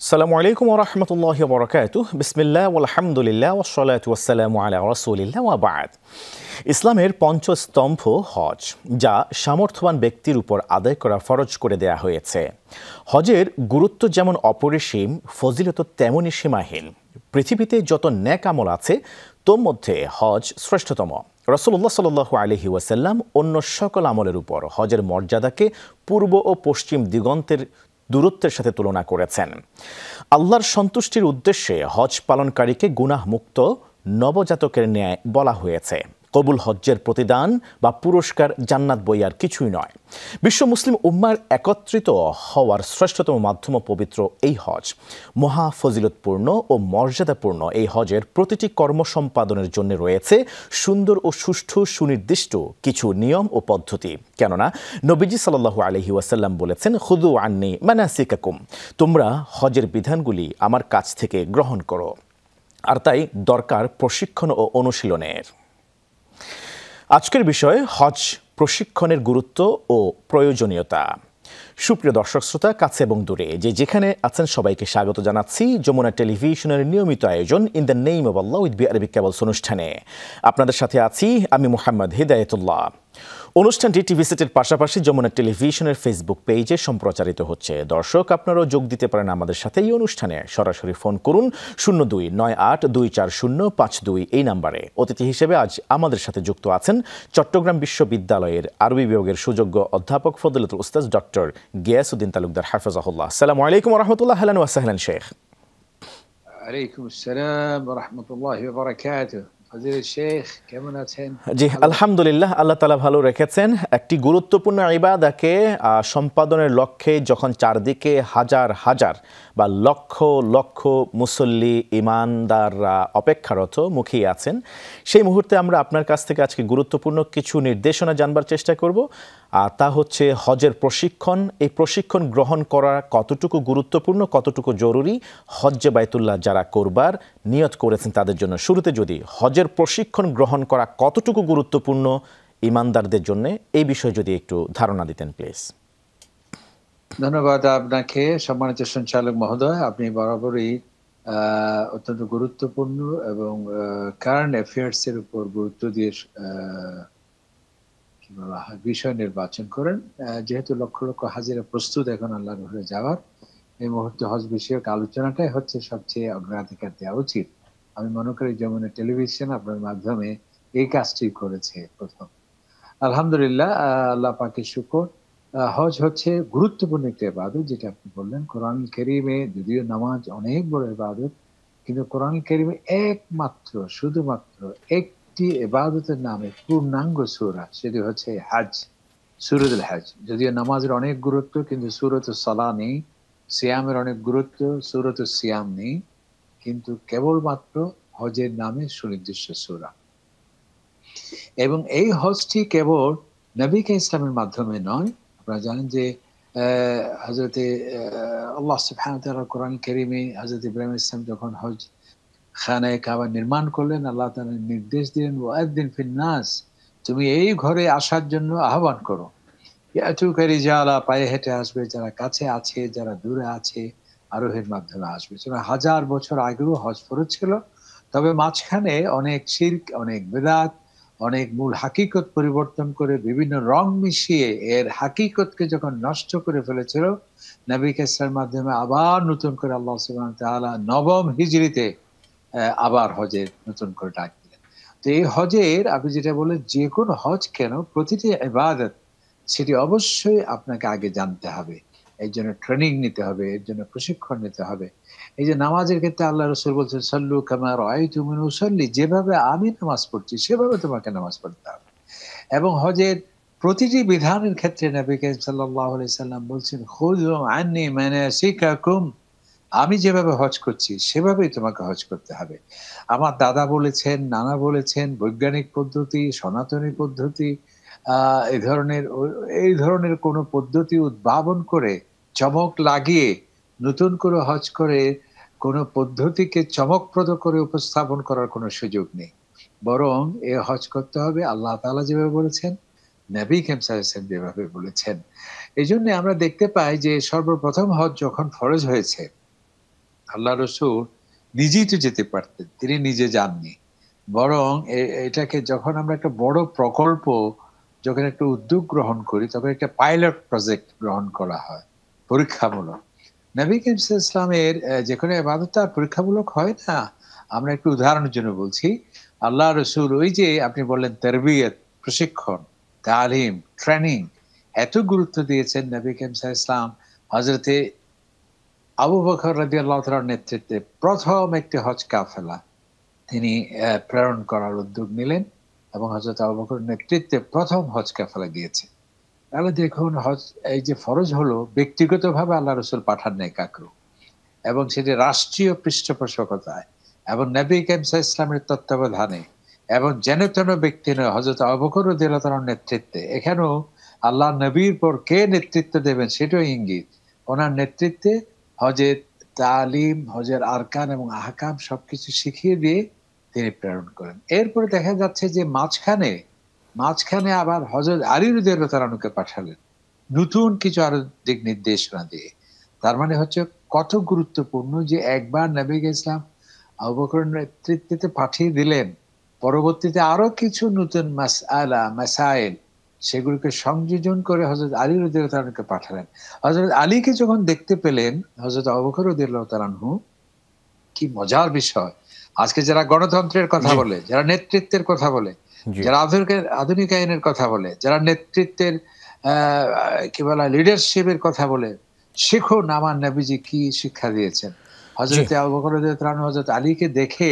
আসসালামু আলাইকুম ওয়া রাহমাতুল্লাহি ওয়া বারাকাতুহু বিসমিল্লাহ ওয়াল হামদুলিল্লাহ ওয়াস সালাতু ওয়াস সালামু আলা রাসূলিল্লাহ ওয়া বা'দ। ইসলামের পঞ্চস্তম্ভ হজ, যা সামর্থ্যবান ব্যক্তির উপর আদায় করা ফরজ করে দেয়া হয়েছে। হজের গুরুত্ব যেমন অপরিসীম, ফজিলত তেমনই সীমাহীন। পৃথিবীতে যত নেক আমল আছে তোর মধ্যে হজ শ্রেষ্ঠতম। রাসূলুল্লাহ সাল্লাল্লাহু আলাইহি ওয়াসাল্লাম অন্য সকল আমলের উপর হজের মর্যাদাকে পূর্ব ও পশ্চিম দিগন্তের দূরত্বের সাথে তুলনা করেছেন। আল্লাহর সন্তুষ্টির উদ্দেশ্যে হজ পালনকারীকে গুনাহমুক্ত নবজাতকের ন্যায় বলা হয়েছে। কবুল হজ্জের প্রতিদান বা পুরস্কার জান্নাত বই আর কিছুই নয়। বিশ্ব মুসলিম উম্মার একত্রিত হওয়ার শ্রেষ্ঠতম মাধ্যম পবিত্র এই হজ। মহা ফজিলতপূর্ণ ও মর্যাদাপূর্ণ এই হজের প্রতিটি কর্ম সম্পাদনের জন্য রয়েছে সুন্দর ও সুষ্ঠু সুনির্দিষ্ট কিছু নিয়ম ও পদ্ধতি। কেননা নবীজি সাল্লাল্লাহু আলাইহি ওয়াসাল্লাম বলেছেন, খুযু আন্নী মানাসিকাকুম, তোমরা হজের বিধানগুলি আমার কাছ থেকে গ্রহণ করো। আর তাই দরকার প্রশিক্ষণ ও অনুশীলনের। আজকের বিষয় হজ প্রশিক্ষণের গুরুত্ব ও প্রয়োজনীয়তা। সুপ্রিয় দর্শক শ্রোতা, কাছে এবং দূরে যে যেখানে আছেন সবাইকে স্বাগত জানাচ্ছি যমুনা টেলিভিশনের নিয়মিত আয়োজন in the name of Allah with Arabic cables অনুষ্ঠানে। আপনাদের সাথে আছি আমি মোহাম্মদ হিদায়াতুল্লাহ। অনুষ্ঠানটি টিভি সেটের পাশাপাশি যমুনা টেলিভিশনের ফেসবুক পেজে সম্প্রচারিত হচ্ছে। দর্শক, আপনারাও যোগ দিতে পারেন আমাদের সাথে এই অনুষ্ঠানে। সরাসরি ফোন করুন 0298240552 এই নাম্বারে। অতিথি হিসেবে আজ আমাদের সাথে যুক্ত আছেন চট্টগ্রাম বিশ্ববিদ্যালয়ের আরবি বিভাগের সুযোগ্য অধ্যাপক ফজলতুল উস্তাদ ডক্টর গিয়াসউদ্দিন তালুকদার হাফেজাহুল্লাহ। আসসালামু আলাইকুম ওয়া রাহমাতুল্লাহ। আহলান ওয়া সাহলান শেখ। ওয়ালাইকুম আসসালাম ওয়া রাহমাতুল্লাহি ওয়া বারাকাতুহু। ফজিলত শেখ, কেমন আছেন? জি আলহামদুলিল্লাহ, আল্লাহ তাআলা ভালো রেখেছেন। একটি গুরুত্বপূর্ণ ইবাদতকে সম্পাদনের লক্ষ্যে যখন চারদিকে হাজার হাজার বা লক্ষ লক্ষ মুসল্লি ইমানদাররা অপেক্ষারত মুখিয়ে আছেন, সেই মুহূর্তে আমরা আপনার কাছ থেকে আজকে গুরুত্বপূর্ণ কিছু নির্দেশনা জানবার চেষ্টা করব। তা হচ্ছে হজের প্রশিক্ষণ। এই প্রশিক্ষণ গ্রহণ করা কতটুকু গুরুত্বপূর্ণ, কতটুকু জরুরি হজ্জে বাইতুল্লাহ যারা করবার নিয়ত করেছেন তাদের জন্য। শুরুতে যদি হজের প্রশিক্ষণ গ্রহণ করা কতটুকু গুরুত্বপূর্ণ ইমানদারদের জন্য, এই বিষয়ে যদি একটু ধারণা দিতেন প্লিজ। ধন্যবাদ আপনাকে সম্মানিত সঞ্চালক মহোদয়। আপনি বরাবরই অত্যন্ত গুরুত্বপূর্ণ এবং কারেন্ট অ্যাফেয়ার্স এর উপর গুরুত্ব দিয়ে কি বলা হয় বিষয় নির্বাচন করেন। যেহেতু লক্ষ লক্ষ হাজিরা প্রস্তুত এখন আল্লাহর ঘরে যাওয়ার, এই মুহূর্তে হজ বিষয়ক আলোচনাটাই হচ্ছে সবচেয়ে অগ্রাধিকার দেওয়া উচিত। আমি মনে করি যমুনা টেলিভিশন আপনার মাধ্যমে এই কাজটি করেছে প্রথম। আলহামদুলিল্লাহ, আল্লাহ পাকের শুকর। হজ হচ্ছে গুরুত্বপূর্ণ একটি ইবাদত, যেটা আপনি বললেন। কোরআন কারীমে যদিও নামাজ অনেক বড় ইবাদত, কিন্তু কোরআন কারীমে একমাত্র শুধুমাত্র একটি ইবাদতের নামে পূর্ণাঙ্গ সূরা, সেটি হচ্ছে হজ, সূরাতুল হজ। যদিও নামাজের অনেক গুরুত্ব, কিন্তু সূরাতুস সালাহ নেই। সিয়ামের অনেক গুরুত্ব, সূরাতুস সিয়াম নেই। কিন্তু কেবলমাত্র হজের নামে সুনির্দিষ্ট সূরা। এবং এই হজটি কেবল নবীকে ইসলামের মাধ্যমে নয়। আপনারা জানেন যে হযরতে আল্লাহ সুবহানাহু ওয়া তাআলা কোরআন কারীমে হযরত ইব্রাহিম ইসলাম যখন হজ খানায়ে কাবা নির্মাণ করলেন, আল্লাহ তাআলা নির্দেশ দিলেন, ওয়াআযিন ফিন নাস, তুমি এই ঘরে আসার জন্য আহ্বান করো। ইয়াতুকা রিজালা, পায়ে হেঁটে আসবে, যারা কাছে আছে যারা দূরে আছে আরোহের মাধ্যমে আসবে। হাজার বছর আগেও হজ ফরজ ছিল, তবে মাঝখানে অনেক শিরক, অনেক বিদআত, অনেক মূল হাকিকত পরিবর্তন করে বিভিন্ন রং মিশিয়ে এর হাকিকতকে যখন নষ্ট করে ফেলেছিল, নবী ইসলামের মাধ্যমে আবার নতুন করে আল্লাহ সুবহানাহু ওয়া তাআলা নবম হিজরিতে আবার হজের নতুন করে ডাক দিলেন। তো এই হজের আপনি যেটা বললেন, যে কোনো হজ কেন, প্রতিটি ইবাদত সেটি অবশ্যই আপনাকে আগে জানতে হবে। এর জন্য ট্রেনিং নিতে হবে, এর জন্য প্রশিক্ষণ নিতে হবে। এই যে নামাজের ক্ষেত্রে আল্লাহ রাসূল বলছেন, সাল্লু কামা রাআইতুমুনি উসাল্লি, যেভাবে আমি নামাজ পড়ছি সেভাবে তোমাকে নামাজ পড়তে হবে। এবং হজের প্রতিটি বিধানের ক্ষেত্রে নবী কারীম সাল্লাল্লাহু আলাইহি সাল্লাম বলছেন, খুযু আন্নী মানাসিকাকুম, আমি যেভাবে হজ করছি সেভাবেই তোমাকে হজ করতে হবে। আমার দাদা বলেছেন, নানা বলেছেন, বৈজ্ঞানিক পদ্ধতি, সনাতনী পদ্ধতি, এই ধরনের কোনো পদ্ধতি উদ্ভাবন করে চমক লাগিয়ে নতুন করে হজ করে কোনো পদ্ধতিকে চমকপ্রদ করে উপস্থাপন করার কোনো সুযোগ নেই। বরং এ হজ করতে হবে আল্লাহ তাআলা যেভাবে বলেছেন, নবী কারীম সাল্লাল্লাহু আলাইহি ওয়াসাল্লাম যেভাবে বলেছেন। এই জন্য আমরা দেখতে পাই যে সর্বপ্রথম হজ যখন ফরজ হয়েছে, আল্লাহ রসুল নিজেই তো যেতে পারতেন, তিনি নিজে যাননি। বরং এটাকে যখন আমরা একটা বড় প্রকল্প, যখন একটা উদ্যোগ গ্রহণ করি, তখন একটা পাইলট প্রজেক্ট গ্রহণ করা হয়, পরীক্ষামূলক। নবী করিম সাল্লাল্লাহু আলাইহি ওয়াসাল্লামের যে কোনো ইবাদত আর পরীক্ষামূলক হয় না। আমরা একটু উদাহরণের জন্য বলছি, আল্লাহ রসুল ওই যে আপনি বললেন তারবিয়ত, প্রশিক্ষণ, তালিম, ট্রেনিং, এত গুরুত্ব দিয়েছেন নবী করিম সাল্লাল্লাহু আলাইহি ওয়াসাল্লাম হযরতে আবু বকর রাদিয়াল্লাহু তাআলার নেতৃত্বে প্রথম একটি হজ কাফেলা তিনি প্রেরণ করার উদ্যোগ নিলেন এবং হযরত আবু বকরের নেতৃত্বে প্রথম হজ কাফেলা গিয়েছে। তাহলে দেখুন, হজ এই যে ফরজ হলো, ব্যক্তিগতভাবে আল্লাহ রসুল পাঠান নাই কাকরু, এবং সেটি রাষ্ট্রীয় পৃষ্ঠপোষকতায় এবং নবী করিম সাল্লাল্লাহু আলাইহি ওয়াসাল্লামের তত্ত্বাবধানে এবং যেন তেন ব্যক্তি নয়, হযরত আবু বকর রাদিয়াল্লাহু তাআলার নেতৃত্বে। এখানেও আল্লাহ নবীর পর কে নেতৃত্ব দেবেন সেটাও ইঙ্গিত। ওনার নেতৃত্বে হজের তালিম, হজের আরকান এবং আহকাম সবকিছু শিখিয়ে দিয়ে তিনি প্রেরণ করেন। এরপরে দেখা যাচ্ছে যে মাঝখানে আবার হযরত আলী রাদিয়াল্লাহু তাআলা আনহুকে পাঠালেন নতুন কিছু আরো দিক নির্দেশনা দিয়ে। তার মানে হচ্ছে কত গুরুত্বপূর্ণ যে একবার নবী ইসলাম আবু বকরের নেতৃত্বে পাঠিয়ে দিলেন, পরবর্তীতে আরো কিছু নতুন মাসাইল সেগুলোকে সংযোজন করে হযরত আলী রাদিয়াল্লাহু তাআলা আনহুকে পাঠালেন। হযরত আলীকে যখন দেখতে পেলেন হযরত আবু বকর রাদিয়াল্লাহু তাআলা আনহু, কি মজার বিষয়, আজকে যারা গণতন্ত্রের কথা বলে, যারা নেতৃত্বের কথা বলে, যারা আধুনিক আইনের কথা বলে, যারা নেতৃত্বের কি বলা লিডারশিপের কথা বলে, শিখুন আমার নবীজি কি শিক্ষা দিয়েছেন। হযরত আবু বকর রাদিয়াল্লাহু তাআলা আনহু হযরত আলীকে দেখে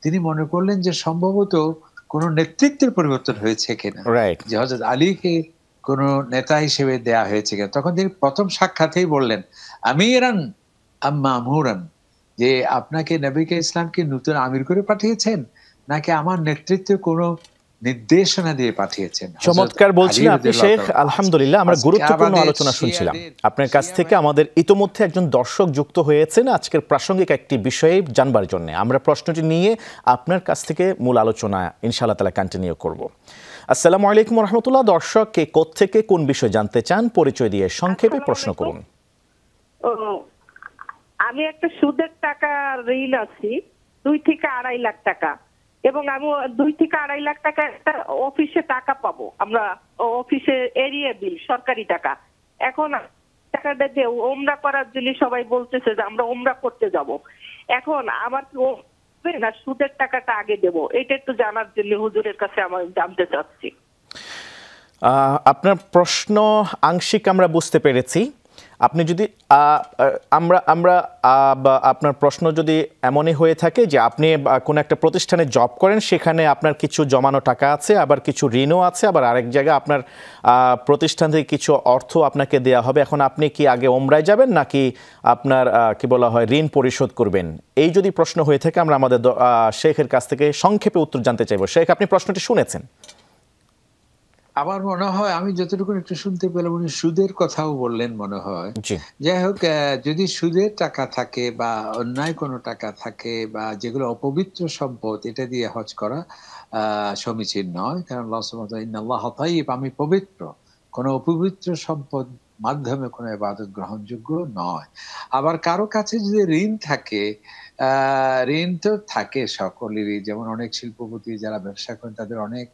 তিনি মনে করলেন যে সম্ভবত কোন নেতৃত্বের পরিবর্তন হয়েছে কিনা, যে হযরত আলীকে কোন নেতা হিসেবে দেয়া হয়েছে কিনা। তখন তিনি প্রথম সাক্ষাতেই বললেন আমিরান আম মামুরান, যে আপনাকে নবী ইসলামকে নতুন আমির করে পাঠিয়েছেন নাকি আমার নেতৃত্বে কোনো নির্দেশনা দিয়ে পাঠিয়েছেন। চমৎকার বলছিলেন আপনি শেখ। আলহামদুলিল্লাহ, আমরা গুরুত্বপূর্ণ আলোচনা শুনছিলাম আপনার কাছ থেকে। আমাদের ইতোমধ্যে একজন দর্শক যুক্ত হয়েছেন আজকের প্রাসঙ্গিক একটি বিষয়ে জানবার জন্য। আমরা প্রশ্নটি নিয়ে আপনার কাছ থেকে মূল আলোচনা ইনশাআল্লাহ তাআলা কন্টিনিউ করব। আসসালামু আলাইকুম ওয়া রাহমাতুল্লাহ। দর্শক কে কোত্থেকে কোন বিষয় জানতে চান পরিচয় দিয়ে সংক্ষেপে প্রশ্ন করুন। আমি একটা সুদের টাকা ঋণ আছি 2 থেকে 2.5 লাখ টাকা, এবং আমি 2 থেকে 2.5 লাখ টাকা একটা অফিসে টাকা পাবো, আমরা অফিসে এরিয়া বিল সরকারি টাকা। এখন টাকাটা দিয়ে ওমরা করার জন্য সবাই বলতেছে যে আমরা ওমরা করতে যাব। এখন আমার কি না সুদের টাকাটা আগে দেব, এটা একটু জানার জন্য হুজুরের কাছে আমি জানতে চাচ্ছি। আপনার প্রশ্ন আংশিক আমরা বুঝতে পেরেছি। আপনি যদি আমরা আপনার প্রশ্ন যদি এমনই হয়ে থাকে যে আপনি কোনো একটা প্রতিষ্ঠানে জব করেন, সেখানে আপনার কিছু জমানো টাকা আছে, আবার কিছু ঋণও আছে, আবার আরেক জায়গায় আপনার প্রতিষ্ঠান থেকে কিছু অর্থ আপনাকে দেওয়া হবে। এখন আপনি কি আগে ওমরায় যাবেন নাকি আপনার কি বলা হয় ঋণ পরিশোধ করবেন? এই যদি প্রশ্ন হয়ে থাকে আমরা আমাদের শেখের কাছ থেকে সংক্ষেপে উত্তর জানতে চাইব। শেখ, আপনি প্রশ্নটি শুনেছেন? আমার মনে হয় আমি যতটুকু একটু শুনতে পেলাম উনি সুদের কথাও বললেন মনে হয়। যাই হোক, যদি সুদের টাকা থাকে বা অন্যায় কোনো টাকা থাকে বা যেগুলো অপবিত্র সম্পদ, এটা দিয়ে হজ করা সমীচীন নয়। কারণ আল্লাহ সুবহানাহু ওয়া তাআলা ইন্নাল্লাহা তাইয়্যিব, আমি পবিত্র, কোনো অপবিত্র সম্পদ মাধ্যমে কোনো ইবাদত গ্রহণযোগ্য নয়। আবার কারো কাছে যদি ঋণ থাকে, ঋণ তো থাকে সকলেরই, যেমন অনেক শিল্পপতি যারা ব্যবসা করেন তাদের অনেক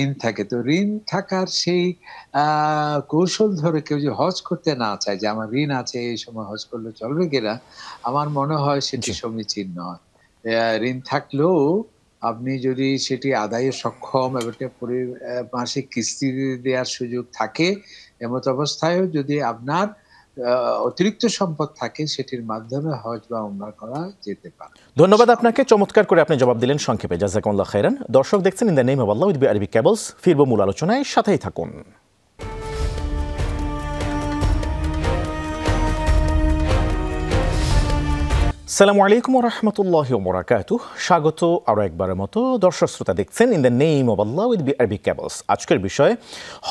ঋণ থাকে। তো ঋণ থাকার সেই কৌশল ধরে কেউ যে হজ করতে না চায়, যে আমার ঋণ আছে এই সময় হজ করলে চলবে কিনা, আমার মনে হয় সেটি সমীচীন নয়। ঋণ থাকলেও আপনি যদি সেটি আদায়ে সক্ষম এবং মাসিক কিস্তি দেওয়ার সুযোগ থাকে, এমত অবস্থায়ও যদি আপনার অতিরিক্ত সম্পদ থাকে, সেটির মাধ্যমে হজ বা উমরা করা যেতে পারে। ধন্যবাদ আপনাকে, চমৎকার করে আপনি জবাব দিলেন সংক্ষেপে। জাযাকুমুল্লাহ খাইরান। দর্শক দেখছেন in the name of Allah with Arabic cables. ফিরব মূল আলোচনায়, সাথেই থাকুন। আসসালামু আলাইকুম ওয়া রাহমাতুল্লাহি ওয়া বারাকাতুহু। স্বাগত আরও একবারের মতো। দর্শক শ্রোতা দেখছেন in the name of Allah with Arabic cables. আজকের বিষয়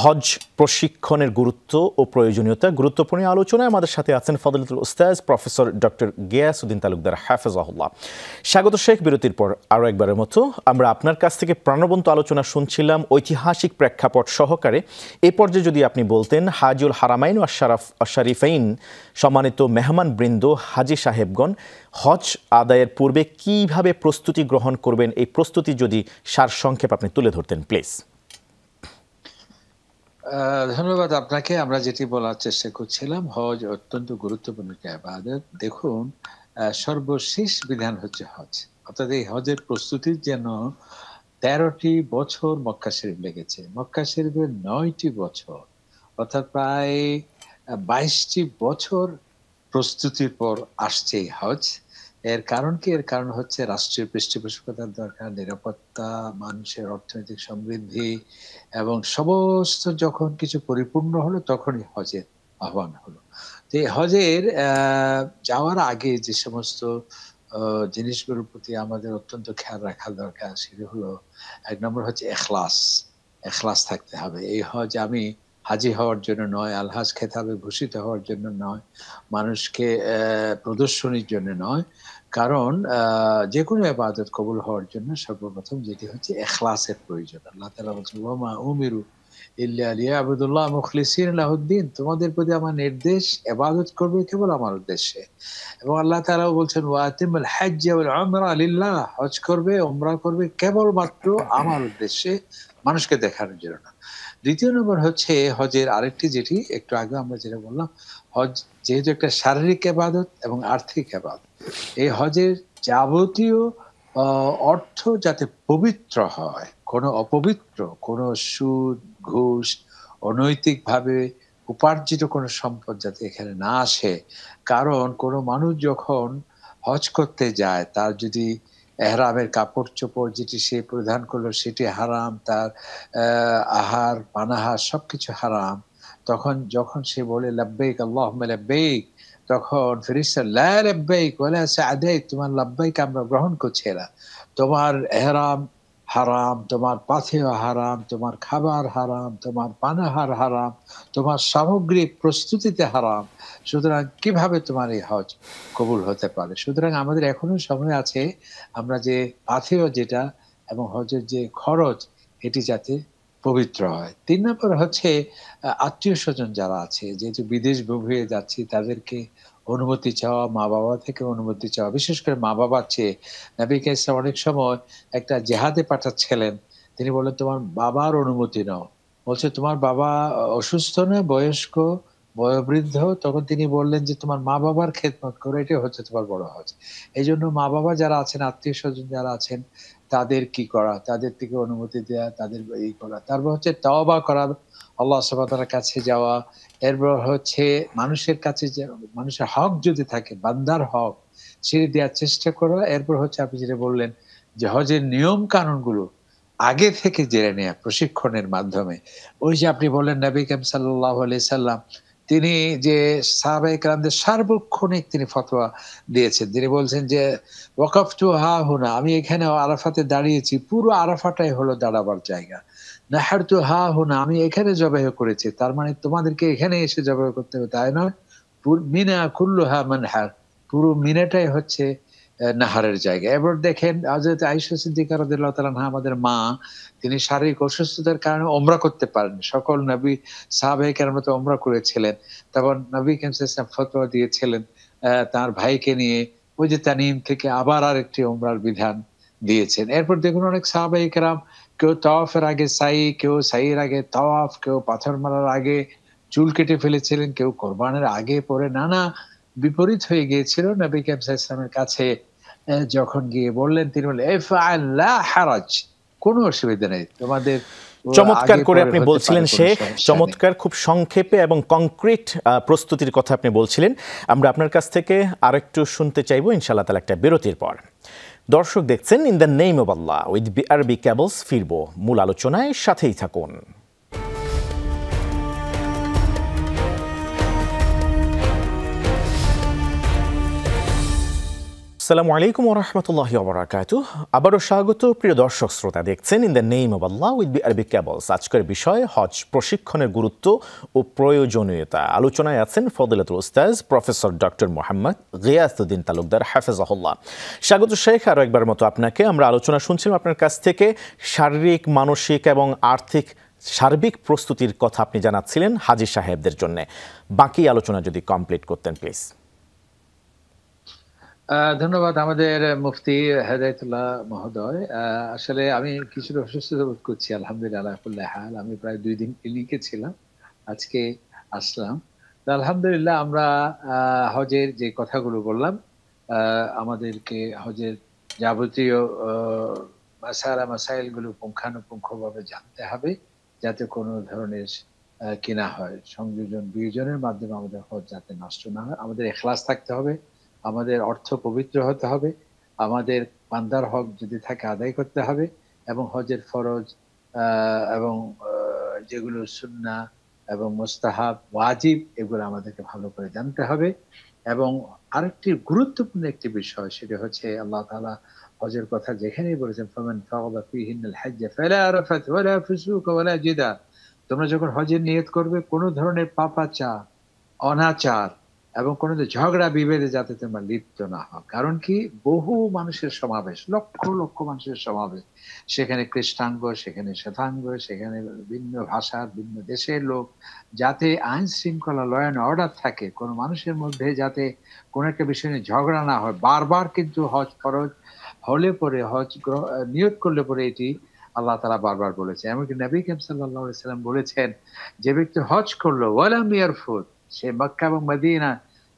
হজ প্রশিক্ষণের গুরুত্ব ও প্রয়োজনীয়তা। গুরুত্বপূর্ণ আলোচনায় আমাদের সাথে আছেন ফজলতুল উস্তাজ প্রফেসর ডক্টর গিয়াসউদ্দিন তালুকদার হাফেজাহুল্লাহ। স্বাগত শেখ। বিরতির পর আরও একবারের মতো আমরা আপনার কাছ থেকে প্রাণবন্ত আলোচনা শুনছিলাম ঐতিহাসিক প্রেক্ষাপট সহকারে। এ পর্যায়ে যদি আপনি বলতেন হাজুল হারামাইন ও শরীফাইন সম্মানিত মেহমান বৃন্দ, হাজি সাহেবগণ, হজ আদায়ের পূর্বে কিভাবে প্রস্তুতি গ্রহণ করবেন, এই প্রস্তুতি যদি সারসংক্ষেপ আপনি তুলে ধরতেন প্লিজ। ধন্যবাদ আপনাকে। আমরা যেটি বলার চেষ্টা করছিলাম, হজ অত্যন্ত গুরুত্বপূর্ণ একটা ইবাদত। দেখুন, সর্বশেষ বিধান হচ্ছে হজ, অর্থাৎ এই হজের প্রস্তুতির জন্য 13টি বছর মক্কা শরীফ লেগেছে। মক্কা শরীফের 9টি বছর, অর্থাৎ প্রায় 22টি বছর প্রস্তুতির পর আসছে এই হজ। এর কারণ কি? এর কারণ হচ্ছে রাষ্ট্রীয় পৃষ্ঠপোষকতার দরকার, নিরাপত্তা, মানুষের অর্থনৈতিক সমৃদ্ধি এবং সমস্ত যখন কিছু পরিপূর্ণ হলো তখনই হজের আহ্বান হলো। তো এই হজের যাওয়ার আগে যে সমস্ত জিনিসগুলোর প্রতি আমাদের অত্যন্ত খেয়াল রাখা দরকার, সেটা হলো, 1 নম্বর হচ্ছে এখলাস। এখলাস থাকতে হবে। এই হজ আমি হাজি হওয়ার জন্য নয়, আলহাজ খেতাবে ভূষিত হওয়ার জন্য নয়, মানুষকে প্রদর্শনীর জন্য নয়। কারণ যে কোনো ইবাদত কবুল হওয়ার জন্য সর্বপ্রথম যেটি হচ্ছে এখলাসের প্রয়োজন। আল্লাহ তাআলা বলছেন, ওয়া মা উমিরু ইল্লা লিয়াবুদুল্লাহ মুখলিসিনা লাহুদ্দিন, তোমাদের প্রতি আমার নির্দেশ ইবাদত করবে কেবল আমার উদ্দেশ্যে। এবং আল্লাহ তাআলাও বলছেন, ওয়া আতিমুল হজ্জ ওয়াল উমরা লিল্লাহ, হজ করবে, উমরা করবে কেবলমাত্র আমার উদ্দেশ্যে, মানুষকে দেখানোর জন্য না। দ্বিতীয় নম্বর হচ্ছে হজের আরেকটি, যেটি একটু আগে আমরা যেটা বললাম, হজ যেহেতু একটা শারীরিক ইবাদত এবং আর্থিক ইবাদত, এই হজের যাবতীয় অর্থ যাতে পবিত্র হয়, কোনো অপবিত্র, কোনো সুদ, ঘুষ, অনৈতিকভাবে উপার্জিত কোনো সম্পদ যাতে এখানে না আসে। কারণ কোনো মানুষ যখন হজ করতে যায়, তার যদি এহরামের কাপড় চোপড় যেটি সে পরিধান করলো সেটি হারাম, তার আহার পানাহার সবকিছু হারাম, তখন যখন সে বলে লাব্বাইক আল্লাহুম্মা লাব্বাইক, তখন ফেরেশতা লা লাব্বাইক ওয়ালা সা'দাইক, তোমার লাব্বাইক আমরা গ্রহণ করছি না, তোমার এহরাম হারাম, তোমার পাথেয় হারাম, তোমার খাবার হারাম, তোমার পানাহার হারাম, তোমার সামগ্রিক প্রস্তুতিতে হারাম, সুতরাং কিভাবে তোমার এই হজ কবুল হতে পারে? সুতরাং আমাদের এখনো সময় আছে, আমরা যে পাথেয় যেটা এবং হজের যে খরচ, এটি যাতে পবিত্র হয়। 3 নম্বর হচ্ছে আত্মীয় স্বজন যারা আছে, যেহেতু বিদেশ ভূমিতে যাচ্ছি, তাদেরকে অনুমতি চাওয়া, মা বাবা থেকে অনুমতি চাওয়া, বিশেষ করে মা বাবার চেয়ে। নবী ইসলাম অনেক সময় একটা জেহাদে পাঠাচ্ছিলেন, তিনি বললেন তোমার বাবার অনুমতি নাও। বলছে তোমার বাবা অসুস্থ না, বয়স্ক, বয়োবৃদ্ধ, তখন তিনি বললেন যে তোমার মা বাবার খেদমত করো, এটাই হচ্ছে তোমার বড় হজ। এই জন্য মা বাবা যারা আছেন, আত্মীয় স্বজন যারা আছেন, তাদের কি করা, তাদের থেকে অনুমতি দেয়া, তাদের এই করা। তারপর হচ্ছে তওবা করা, আল্লাহ সুবহানাহু ওয়া তাআলার কাছে যাওয়া। এরপর হচ্ছে মানুষের কাছে যে মানুষের হক যদি থাকে, বান্দার হক, সেটি দেওয়ার চেষ্টা করা। এরপর হচ্ছে আপনি যেটা বললেন যে হজের নিয়ম কানুনগুলো আগে থেকে জেনে নেয়া প্রশিক্ষণের মাধ্যমে। ওই যে আপনি বললেন নবী করিম সাল্লাল্লাহু আলাইহি সাল্লাম, তিনি যে সাহাবায়ে কেরামদের সার্বক্ষণিক তিনি ফতোয়া দিয়েছেন। তিনি বলছেন যে ওয়াকাফতু হা হুনা, আমি এখানে আরাফাতে দাঁড়িয়েছি, পুরো আরাফাটাই হলো দাঁড়াবার জায়গা। নাহারতু হা হুনা, আমি এখানে জবাহ করেছি, তার মানে তোমাদেরকে এখানে এসে জবাহ করতে হবে তাই নয়। মিনা কুল্লুহা মানহার, পুরো মিনাটাই হচ্ছে নাহারের জায়গা। এবার দেখেন হযরত আয়েশা সিদ্দিকা রাদিয়াল্লাহু তাআলা আনহা, আমাদের মা, তিনি শারীরিক অসুস্থতার কারণে উমরা করতে পারেন। সকল নবী সাহাবায়ে কেরাম তো উমরা করেছিলেন। তখন নবী করিম সাল্লাল্লাহু আলাইহি ওয়াসাল্লাম ফতোয়া দিয়েছিলেন তার ভাইকে নিয়ে, ওই যে তানিম থেকে আবার আরেকটি উমরার বিধান দিয়েছেন। এরপর দেখুন অনেক সাহাবায়ে কেরাম, কেউ তাওয়াফের আগে সাই, কেউ সাইয়ের আগে তাওয়াফ, কেউ পাথর মারার আগে চুল কেটে ফেলেছিলেন, কেউ কোরবানের আগে পরে, নানা বিপরীত হয়ে গিয়েছিল। নবী করিম সাল্লাল্লাহু আলাইহি ওয়াসাল্লামের কাছে যখন গিয়ে বললেন, তিনি বললেন ইফআল লা হারাজ, কোনো অসুবিধা নেই, তোমাদের। চমৎকার করে আপনি বলছিলেন শেখ, চমৎকার, খুব সংক্ষেপে এবং কংক্রিট প্রস্তুতির কথা আপনি বলছিলেন। আমরা আপনার কাছ থেকে আরেকটু শুনতে চাইবো ইনশাআল্লাহ তাআলা একটা বিরতির পর। দর্শক দেখছেন in the name of Allah with BRB cables. ফিরবো মূল আলোচনায়, সাথেই থাকুন। আসসালামু আলাইকুম ওয়া রাহমাতুল্লাহি ওয়া বারাকাতুহু। আবারও স্বাগত প্রিয় দর্শক শ্রোতা, দেখছেন in the name of Allah with BRB cables. আজকের বিষয় হজ প্রশিক্ষণের গুরুত্ব ও প্রয়োজনীয়তা। আলোচনায় আছেন ফজিলাতুল উস্তাজ প্রফেসর ডক্টর মোহাম্মদ গিয়াসউদ্দিন তালুকদার হাফেজাহুল্লাহ। স্বাগত শেখ, আরও একবার মতো আপনাকে। আমরা আলোচনা শুনছিলাম আপনার কাছ থেকে শারীরিক, মানসিক এবং আর্থিক সার্বিক প্রস্তুতির কথা আপনি জানাচ্ছিলেন হাজী সাহেবদের জন্য। বাকি আলোচনা যদি কমপ্লিট করতেন প্লিজ। ধন্যবাদ আমাদের মুফতি হেদায়েতুল্লাহ মহোদয়। আসলে আমি কিছুটা অসুস্থতা বোধ করছি, আলহামদুলিল্লাহ আলা কুল্লি হাল। আমি প্রায় 2 দিন ক্লিনিকে ছিলাম, আজকে আসলাম। তো আলহামদুলিল্লাহ আমরা হজের যে কথাগুলো বললাম, আমাদেরকে হজের যাবতীয় মাসাইলগুলো পুঙ্খানুপুঙ্খভাবে জানতে হবে, যাতে কোনো ধরনের কি না হয়, সংযোজন বিয়োজনের মাধ্যমে আমাদের হজ যাতে নষ্ট না হয়। আমাদের ইখলাস থাকতে হবে, আমাদের অর্থ পবিত্র হতে হবে, আমাদের বান্দার হক যদি থাকে আদায় করতে হবে, এবং হজের ফরজ এবং যেগুলো সুন্নাহ এবং মুস্তাহাব ওয়াজিব এগুলো আমাদেরকে ভালো করে জানতে হবে। এবং আরেকটি গুরুত্বপূর্ণ একটি বিষয়, সেটা হচ্ছে আল্লাহ তাআলা হজের কথা যেখানেই বলেছেন, ফামান ফারাদা ফীহিন্নাল হজ্জ ফালা রাফাত ওয়ালা ফুসুক ওয়ালা জিদাল। তোমরা যখন হজের নিয়ত করবে, কোনো ধরনের পাপাচার, অনাচার এবং কোনো ঝগড়া বিভেদে যাতে তোমরা লিপ্ত না হও। কারণ কি, বহু মানুষের সমাবেশ, লক্ষ লক্ষ মানুষের সমাবেশ, সেখানে কৃষ্ণাঙ্গ, সেখানে শ্বেতাঙ্গ, সেখানে ভিন্ন ভাষার ভিন্ন দেশের লোক, যাতে আইন শৃঙ্খলা ল অ্যান্ড অর্ডার থাকে, কোনো মানুষের মধ্যে যাতে কোনো একটা বিষয় নিয়ে ঝগড়া না হয়। বারবার কিন্তু হজ ফরজ হলে পরে, হজ নিয়ত করলে পরে এটি আল্লাহ তাআলা বারবার বলেছে। এমনকি নবী করিম সাল্লাল্লাহু আলাইহি ওয়াসাল্লাম বলেছেন, যে ব্যক্তি হজ করলো ওয়ালাম ইয়ারফুত, সে মক্কা এবং মদিনা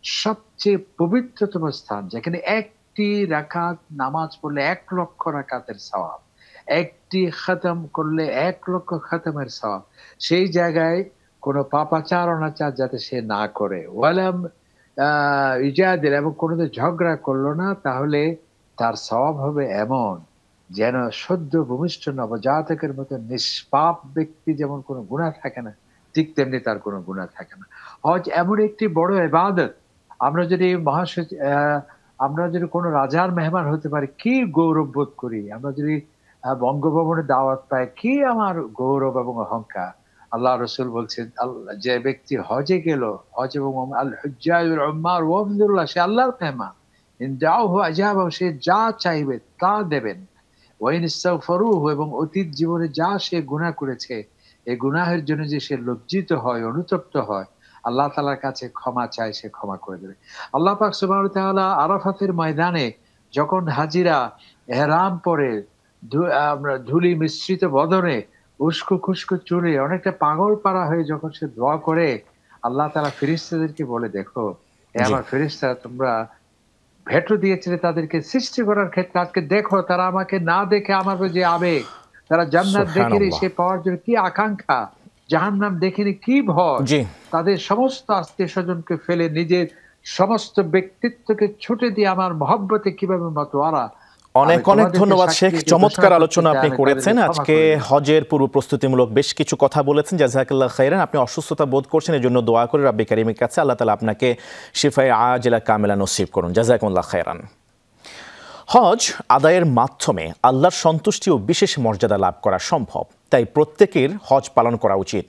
সবচেয়ে পবিত্রতম স্থান, যেখানে একটি রাকাত নামাজ পড়লে 1 লক্ষ রাকাতের সওয়াব, একটি খতম করলে 1 লক্ষ খতমের সওয়াব, সেই জায়গায় কোনো পাপাচার অনাচার যাতে সে না করে, ওয়ালাম ইজাদিল, এবং কোনো ঝগড়া করলো না, তাহলে তার সওয়াব হবে এমন যেন সদ্য ভূমিষ্ঠ নবজাতকের মতো নিষ্পাপ ব্যক্তি যেমন কোনো গুনাহ থাকে না, ঠিক তেমনি তার কোনো গুনাহ থাকে না। হজ এমন একটি বড় ইবাদত, আমরা যদি কোনো রাজার মেহমান হতে পারি, কি গৌরব বোধ করি। আমরা যদি বঙ্গভবনে দাওয়াত পাই, কি আমার গৌরব এবং অহংকার। আল্লাহ রসুল বলছেন, যে ব্যক্তি হজে গেল, হজ এবং আল হুজ্জাজুল উম্মার ওয়াফদুল্লাহ, সে আল্লাহর মেহমান, ইনদাউহু আজাবাহু, সে যা চাইবে তা দেবেন। ওয়াইন ইস্তাগফারুহু, এবং অতীত জীবনে যা সে গুনাহ করেছে, এই গুনাহের জন্য যে সে লজ্জিত হয়, অনুতপ্ত হয়, আল্লাহ তাআলার কাছে ক্ষমা চায়, সে ক্ষমা করে দেবে। আল্লাহ পাক সুবহানাহু ওয়া তাআলা আরাফাতের ময়দানে যখন হাজিরা ইহরাম পরে, আমরা ধুলি মিশ্রিত বদনে, উস্কো খুস্কো চুলে, অনেকটা পাগল পারা হয়ে যখন সে দোয়া করে, আল্লাহ তাআলা ফেরেশতাদেরকে বলে, দেখো এ আমার ফেরেশতারা, তোমরা ভেটো দিয়েছিলে তাদেরকে সৃষ্টি করার ক্ষেত্রে, আজকে দেখো তারা আমাকে না দেখে, আমার যে আবেগ, তারা জান্নাত দেখেনি সে পাওয়ার জন্য কি আকাঙ্ক্ষা, জাহান্নাম দেখেনি কি ভয়, তাদের সমস্ত আত্মীয় স্বজনকে ফেলে নিজের সমস্ত ব্যক্তিত্বকে ছুটে দিয়ে আমার মহব্বতে কিভাবে মাতোয়ারা। অনেক অনেক ধন্যবাদ শেখ, চমৎকার আলোচনা আপনি করেছেন। আজকে হজের পূর্ব প্রস্তুতিমূলক বেশ কিছু কথা বলেছেন, জাযাকাল্লাহ খাইরান। আপনি অসুস্থতা বোধ করছেন, এর জন্য দোয়া করে রাব্বি কারীমের কাছে আল্লাহ তাআলা আপনাকে শিফায়ে আজিলা কামিলা নসিব করুন। জাযাকুমুল্লাহ খাইরান। হজ আদায়ের মাধ্যমে আল্লাহর সন্তুষ্টি ও বিশেষ মর্যাদা লাভ করা সম্ভব, তাই প্রত্যেকের হজ পালন করা উচিত।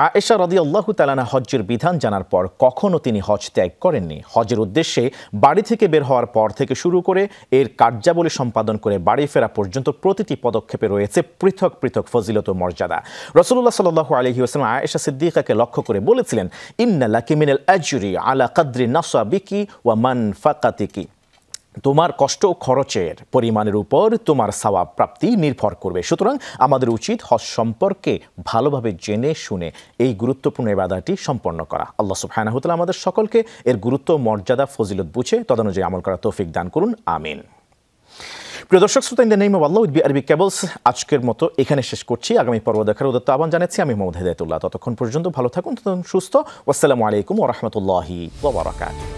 আয়েশা রাদিয়াল্লাহু তাআলা আনহা হজ্জের বিধান জানার পর কখনো তিনি হজ ত্যাগ করেননি। হজের উদ্দেশ্যে বাড়ি থেকে বের হওয়ার পর থেকে শুরু করে এর কার্যাবলী সম্পাদন করে বাড়ি ফেরা পর্যন্ত প্রতিটি পদক্ষেপে রয়েছে পৃথক পৃথক ফজিলত ও মর্যাদা। রাসূলুল্লাহ সাল্লাল্লাহু আলাইহি ওয়াসাল্লাম আয়েশা সিদ্দিকাকে লক্ষ্য করে বলেছিলেন, ইন্না লাকি মিনাল আজরি আলা কদরি নাসাবিকি ওয়া মানফাকাতিকি, তোমার কষ্ট ও খরচের পরিমাণের উপর তোমার সওয়াব প্রাপ্তি নির্ভর করবে। সুতরাং আমাদের উচিত হজ সম্পর্কে ভালোভাবে জেনে শুনে এই গুরুত্বপূর্ণ ইবাদতটি সম্পন্ন করা। আল্লাহ সুবহানাহু ওয়া তাআলা আমাদের সকলকে এর গুরুত্ব, মর্যাদা, ফজিলত বুঝে তদানুযায়ী আমল করার তৌফিক দান করুন, আমিন। প্রিয় দর্শক শ্রোতা, in the name of Allah with BRB cables আজকের মতো এখানে শেষ করছি। আগামী পর্ব দেখার উদ্যত আহ্বান জানাচ্ছি আমি মোহাম্মদ হেদায়েতুল্লাহ। ততক্ষণ পর্যন্ত ভালো থাকুন, সুস্থ। ওয়াসসালামু আলাইকুম ওয়া রাহমাতুল্লাহি ওয়া বারাকাতুহু।